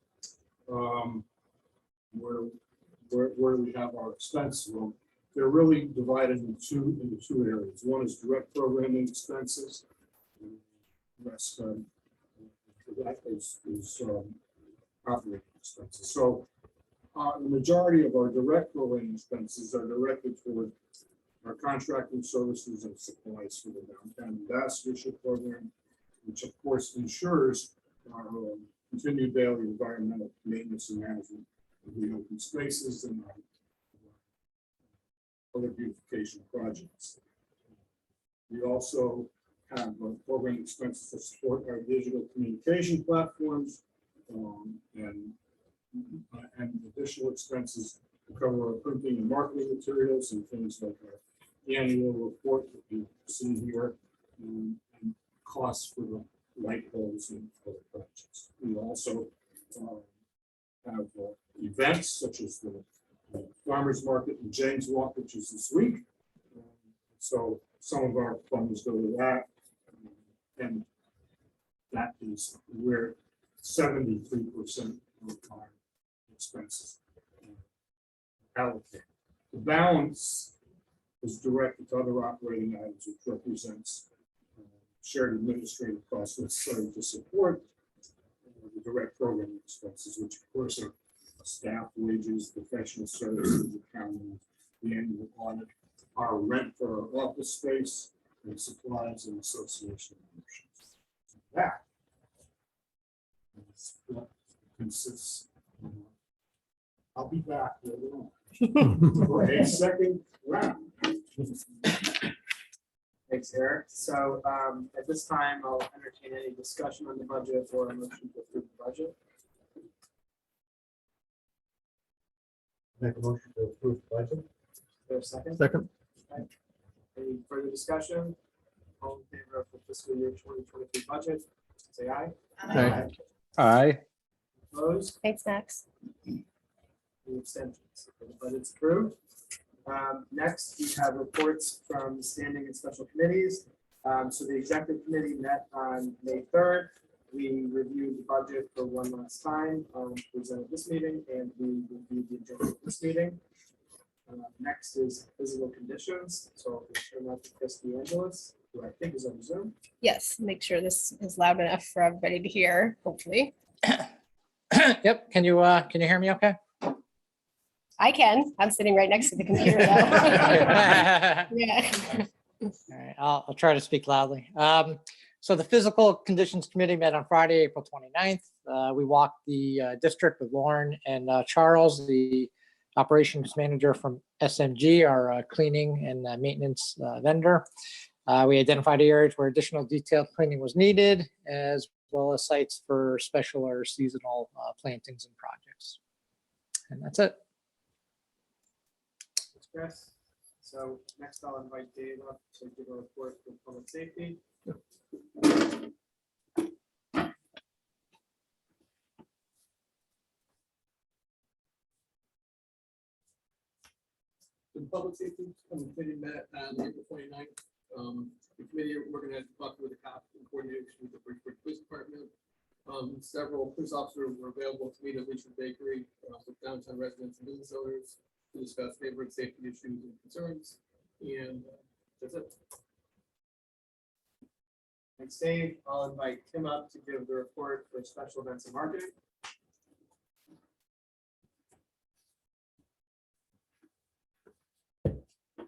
Where we have our expenses, well, they're really divided into two areas. One is direct programming expenses. And the rest that is operating expenses. So the majority of our direct programming expenses are directed toward our contracting services and supplies for the downtown ambassadorship program, which of course ensures our continued daily environmental maintenance and management of the open spaces and other beautification projects. We also have program expenses to support our digital communication platforms and additional expenses to cover our printing and marketing materials and things like our annual report that you see here and costs for the light bulbs and other projects. We also have events such as the farmers market and James Walk, which is this week. So some of our funds go to that, and that is where 73% of our expenses allocated. The balance is directed to other operating items, which represents shared administrative costs necessary to support the direct program expenses, which of course are staff wages, professional services, accounting, the annual audit, our rent for our office space, and supplies and association memberships. That is what consists. I'll be back later on for a second round. Thanks, Eric. So at this time, I'll entertain any discussion on the budget or a motion to approve the budget. Make a motion to approve the budget. Is there a second? Second. Any further discussion? All in favor of the fiscal year 2023 budget, say aye. Aye. Aye. Opposed? Thanks, Max. Any abstentions? The budget's approved. Next, we have reports from standing and special committees. So the executive committee met on May 3rd. We reviewed the budget for one last time, presented this meeting, and we reviewed the agenda of this meeting. Next is physical conditions. So we'll turn out to Chris DeAngelis, who I think is on Zoom. Yes, make sure this is loud enough for everybody to hear, hopefully. Yep. Can you hear me okay? I can. I'm sitting right next to the computer though. Yeah. All right, I'll try to speak loudly. So the Physical Conditions Committee met on Friday, April 29th. We walked the district with Lauren and Charles, the operations manager from SMG, our cleaning and maintenance vendor. We identified areas where additional detailed cleaning was needed, as well as sites for special or seasonal plantings and projects. And that's it. Thanks, Chris. So next I'll invite Dave up to give a report for public safety. The public safety committee met on April 29th. The committee, we're going to talk with the cops and coordinate with the Bridgeport Police Department. Several police officers were available to meet at Leisure Bakery with downtown residents and business owners to discuss neighborhood safety issues and concerns. And that's it. Thanks, Dave. I'll invite Tim up to give the report for special events and marketing.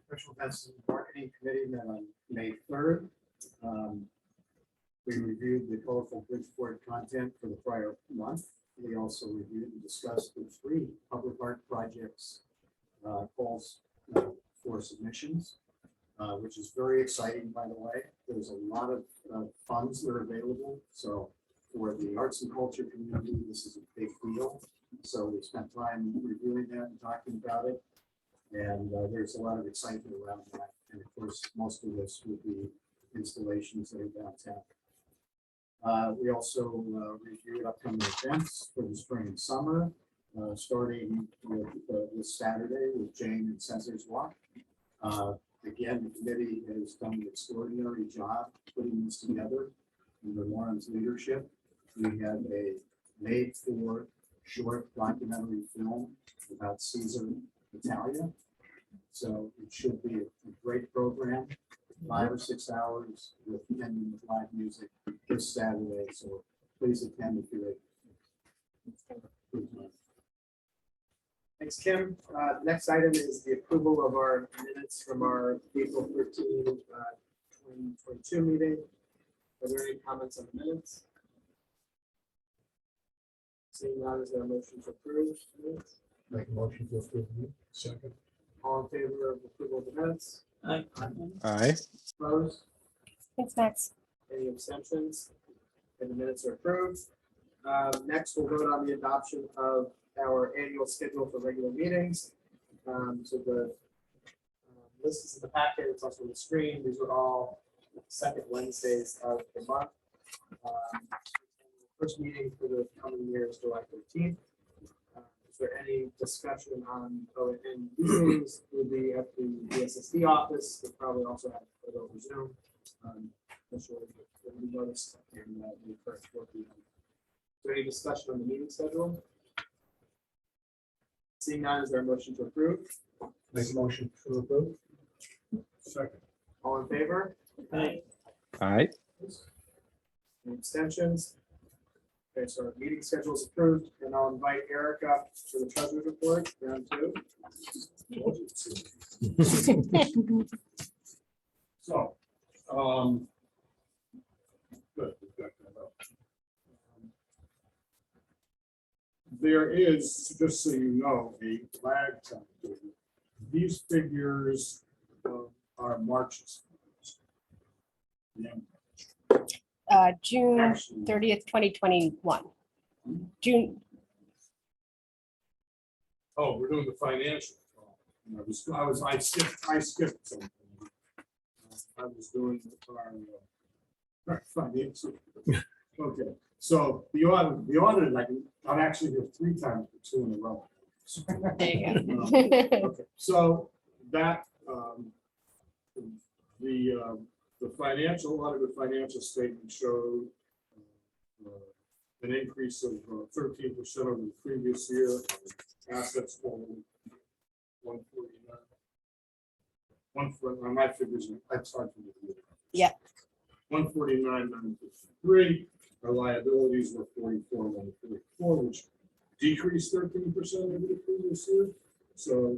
Special Events and Marketing Committee met on May 3rd. We reviewed the colorful Bridgeport content for the prior month. We also reviewed and discussed the 3 public art projects calls for submissions, which is very exciting, by the way. There's a lot of funds that are available. So for the arts and culture community, this is a big deal. So we spent time reviewing that and talking about it. And there's a lot of excitement around that. And of course, most of this will be installations that are downtown. We also reviewed upcoming events for the spring and summer, starting with this Saturday with Jane and Cesar's Walk. Again, the committee has done an extraordinary job putting this together under Lauren's leadership. We have a made-for short documentary film about Caesar Italia. So it should be a great program, 5 or 6 hours with ending with live music this Saturday. So please attend if you're able. Thanks, Kim. Next item is the approval of our minutes from our April 13, 2022 meeting. Are there any comments on the minutes? Seeing none, is there a motion to approve minutes? Make a motion to approve. Second. All in favor of approval of the minutes? Aye. Opposed? Thanks, Max. Any abstentions? And the minutes are approved. Next, we'll vote on the adoption of our annual schedule for regular meetings. So the list is in the packet, it's also on the screen. These are all second Wednesdays of the month. First meeting for the coming year is July 13th. Is there any discussion on, and these meetings will be at the DSSD office, we'll probably also have it over Zoom. Which will be noticed in the first work meeting. Is there any discussion on the meeting schedule? Seeing none, is there a motion to approve? Make a motion to approve. Second. All in favor? Aye. Any abstentions? Okay, so our meeting schedule is approved, and I'll invite Erica to the treasurer's report, round 2. So, good, we've got that up. There is, just so you know, a lag time. These figures are March's. Yeah. June Actually, 30th, 2021. June, oh, we're doing the financial. I skipped something. I was doing our financial. Okay, so the audit, like, I'm actually here 3 times for 2 in a row. there you go. Okay, so that, the financial, audited financial statement showed an increase of 13% over the previous year. Assets totaled 149. My figures, that's hard for me to do. Yeah. 149,953. Our liabilities were 44,144, which decreased 13% over the previous year. So,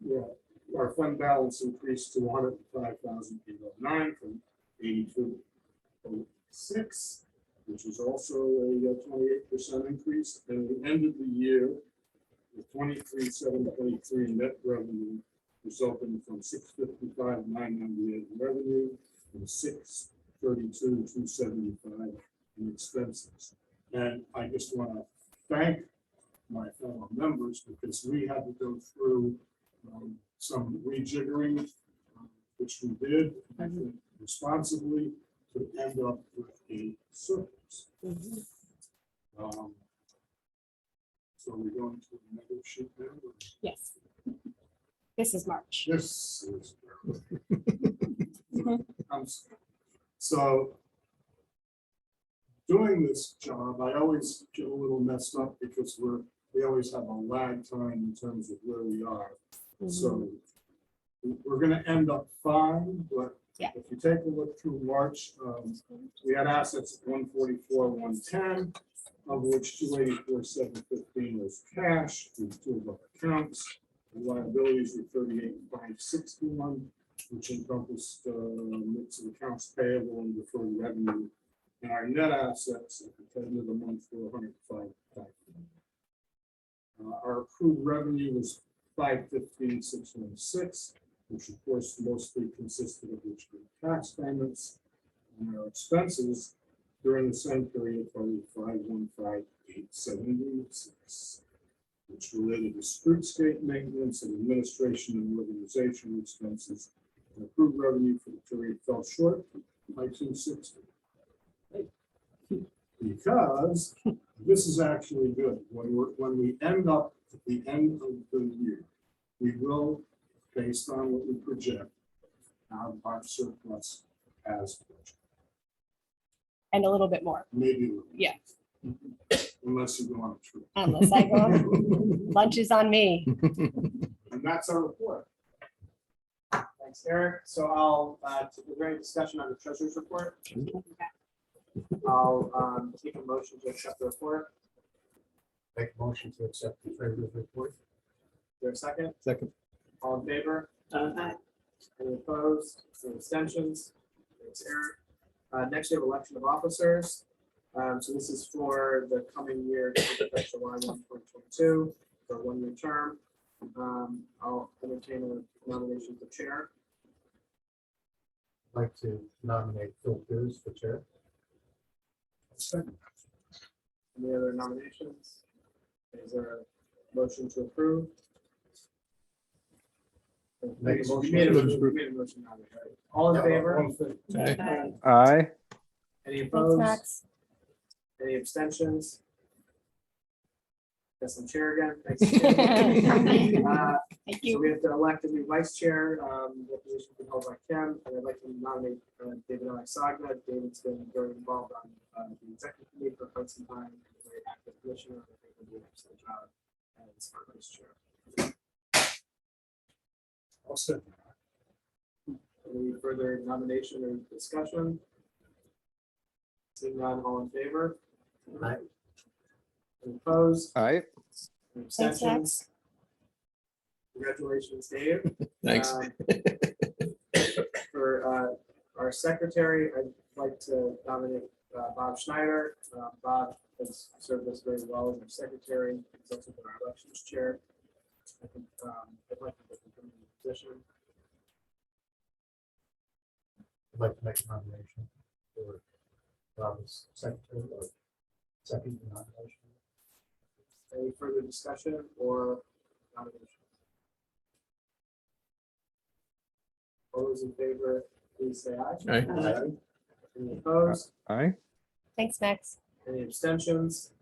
yeah, our fund balance increased to 105,809 from 82.06, which is also a 28% increase. And we ended the year with 23,723 net revenue, resulting from 655,998 in revenue and 632,275 in expenses. And I just want to thank my fellow members because we had to go through some rejiggering, which we did, I think, responsibly to end up with a surplus. So we're going to another sheet now. Yes. This is March. This is. So doing this job, I always get a little messed up because we always have a lag time in terms of where we are. So we're going to end up fine, but Yeah. if you take a look through March, we had assets at 144,110, of which 284,715 was cash through 2 of our accounts. The liabilities were 38,561, which encompassed mix of accounts payable and deferred revenue. And our net assets at the end of the month were 105,000. Our accrued revenue was 515,616, which of course mostly consisted of tax payments. And our expenses during the same period totaled 515,876, which related to streetscape maintenance and administration and organization expenses. And approved revenue for the period fell short by $260. Because this is actually good. When we end up at the end of the year, we will, based on what we project, have our surplus as budgeted. And a little bit more, Maybe. a little. Yeah. Unless you go on a trip. unless I go on. Lunch is on me. And that's our report. Thanks, Eric. So I'll, is there any discussion on the treasurer's report? I'll take a motion to accept the report. Make a motion to accept the treasurer's report. Is there a second? Second. All in favor? Any opposed? Any abstentions? Thanks, Eric. Next, we have election of officers. So this is for the coming year, July 1, 2022, for a one-year term. I'll entertain a nomination for chair. I'd like to nominate Phil Cruz for chair. Any other nominations? Is there a motion to approve? Make a motion. You made a motion, nominate, right? All in favor? Aye. Any Thanks, opposed? Max. Any abstentions? Guess I'm chair again. Thanks. Kim. Thank So you. we have to elect a new vice chair. The position has been held by Kim, and I'd like to nominate David Alexaga. David's been very involved on the executive committee for quite some time. He's a very active commissioner. I think he'll do an excellent job as our vice chair. I'll second. Any further nomination or discussion? Seeing none, all in favor? Aye. Any opposed? Aye. Any Thanks, Max. abstentions? Congratulations, Dave. Thanks. For our secretary, I'd like to nominate Bob Schneider. Bob has served us very well as our secretary. He's also been our elections chair. I think I'd like to put him in the position. I'd like to make a nomination for Rob's secretary or second nomination. Any further discussion or nomination? All those in favor, please say aye. Aye. Any opposed? Aye. Thanks, Max. Any abstentions?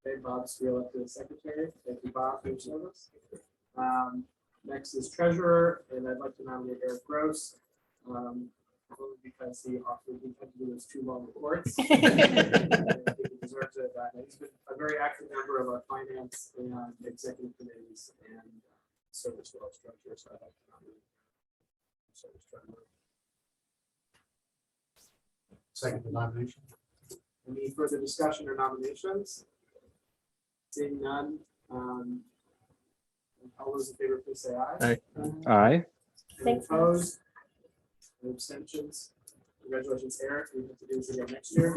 Okay, Bob's reelected as secretary. Thank you, Bob, for your service. Next is treasurer, and I'd like to nominate Eric Gross. Only because he often tend to do his two long reports. I think he deserves it. He's been a very active member of our finance and executive committees and service well as treasurer. So I'd like to nominate service treasurer. Second the nomination. Any further discussion or nominations? Seeing none. All those in favor, please say aye. Aye. Aye. Any Thanks, Max. opposed? Any abstentions? Congratulations, Eric. We have to do this again next year.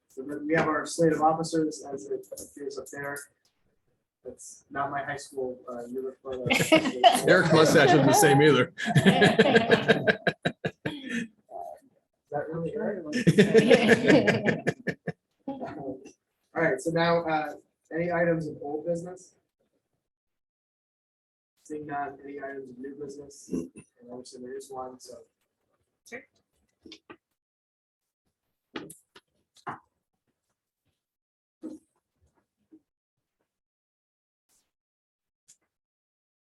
So then we have our slate of officers as it appears up there. That's not my high school uniform. Eric's mustache isn't the same either. Is that really Eric? All right, so now, any items of old business? Seeing none, any items of new business? And obviously there is one, so. Sure.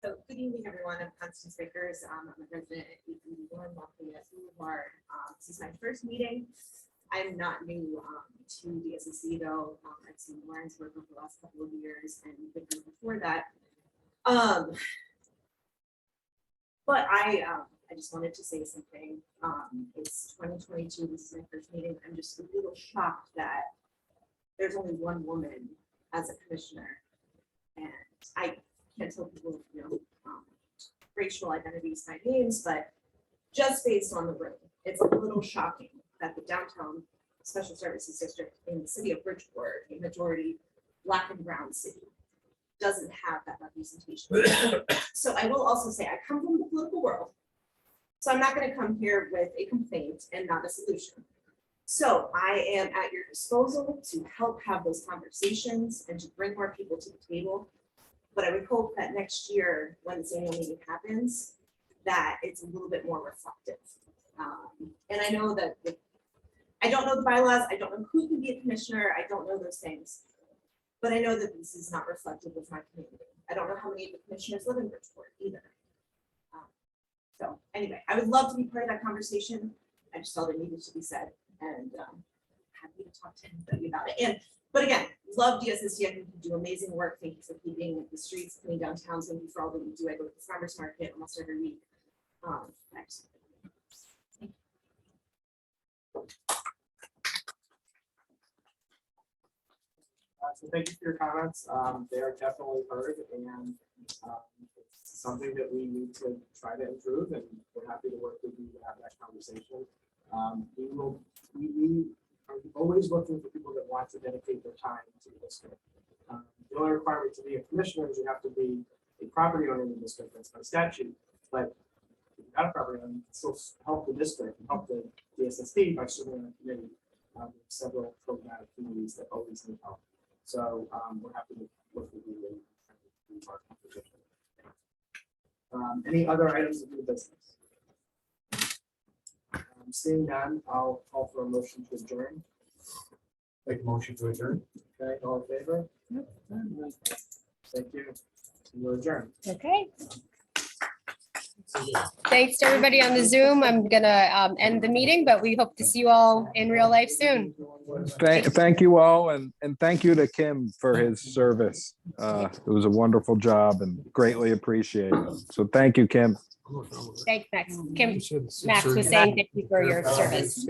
So good evening, everyone. I'm Constance Vickers. I'm a resident at 881 Lafayette Boulevard. This is my first meeting. I'm not new to DSSD though. I've seen Lauren's work over the last couple of years and Victor before that. But I just wanted to say something. It's 2022. This is my first meeting. I'm just a little shocked that there's only one woman as a commissioner, and I can't tell people, racial identities by names, but just based on the room, it's a little shocking that the downtown special services district in the city of Bridgeport, a majority Black and brown city, doesn't have that representation. So I will also say I come from the political world, so I'm not going to come here with a complaint and not a solution. So I am at your disposal to help have those conversations and to bring more people to the table. But I would hope that next year, when this annual meeting happens, that it's a little bit more reflective. And I know that, I don't know the bylaws, I don't know who can be a commissioner, I don't know those things. But I know that this is not reflective of my community. I don't know how many of the commissioners live in Bridgeport either. So anyway, I would love to be part of that conversation. I just felt it needed to be said, and happy to talk to anybody about it. But again, love DSSD. I think you do amazing work. Thank you for keeping the streets clean downtown. Thank you for all that you do. I go to the farmers market almost every week. Thanks. So thank you for your comments. They are definitely heard, and it's something that we need to try to improve, and we're happy to work with you to have that conversation. We are always looking for people that want to dedicate their time to the district. The only requirement to be a commissioner is you have to be a property owner in the district. That's by statute. But if you're not a property owner, you can still help the district and help the DSSD by serving on a committee. Several programmatic committees that always need help. So we're happy to work with you. And do our conversation. Any other items of new business? Seeing none, I'll call for a motion to adjourn. Make a motion to adjourn. Okay, all in favor? Thank you. We're adjourned. Okay. Thanks to everybody on the Zoom. I'm gonna end the meeting, but we hope to see you all in real life soon. Thank you all, and thank you to Kim for his service. It was a wonderful job and greatly appreciated. So thank you, Kim. Thanks, Max. Max was saying thank you for your service.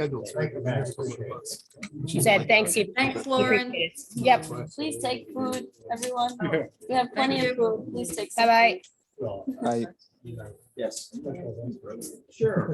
She said, thanks you. Thanks, Lauren. Yep. Please take food, everyone. We have plenty of food. Please take some. Bye-bye. I Yes. Sure.